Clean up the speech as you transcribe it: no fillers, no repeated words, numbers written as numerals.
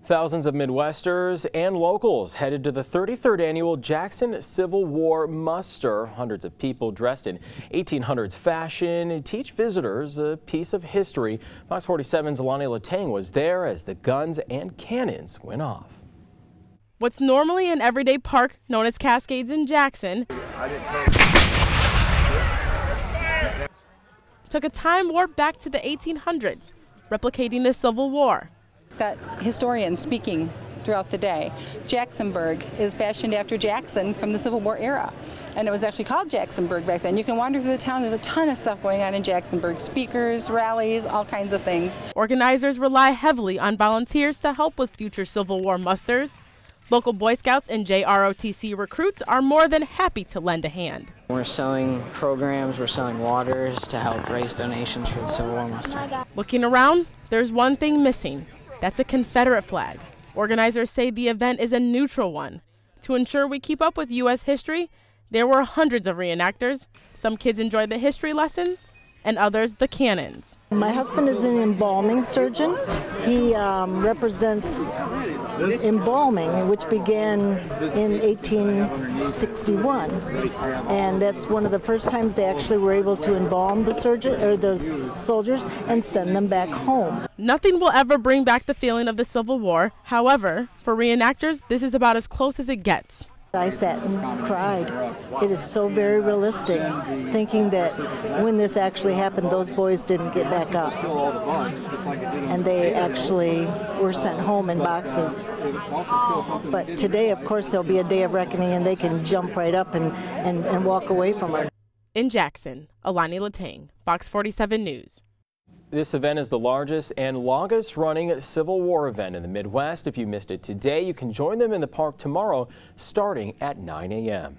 Thousands of Midwesters and locals headed to the 33rd annual Jackson Civil War muster. Hundreds of people dressed in 1800s fashion teach visitors a piece of history. Fox 47's Alani Latang was there as the guns and cannons went off. What's normally an everyday park known as Cascades in Jackson took a time warp back to the 1800s, replicating the Civil War. It's got historians speaking throughout the day. Jacksonburg is fashioned after Jackson from the Civil War era, and it was actually called Jacksonburg back then. You can wander through the town. There's a ton of stuff going on in Jacksonburg. Speakers, rallies, all kinds of things. Organizers rely heavily on volunteers to help with future Civil War musters. Local Boy Scouts and J-ROTC recruits are more than happy to lend a hand. We're selling programs, we're selling waters to help raise donations for the Civil War muster. Looking around, there's one thing missing. That's a Confederate flag. Organizers say the event is a neutral one. To ensure we keep up with U.S. history, there were hundreds of reenactors. Some kids enjoyed the history lessons, and others the cannons. My husband is an embalming surgeon. He represents embalming, which began in 1861, and that's one of the first times they actually were able to embalm the soldiers and send them back home. Nothing will ever bring back the feeling of the Civil War. However, for reenactors, this is about as close as it gets. I sat and cried. It is so very realistic, thinking that when this actually happened, those boys didn't get back up. And they actually were sent home in boxes. But today, of course, there'll be a day of reckoning and they can jump right up and walk away from it. In Jackson, Alani Latang, Fox 47 News. This event is the largest and longest running Civil War event in the Midwest. If you missed it today, you can join them in the park tomorrow starting at 9 a.m.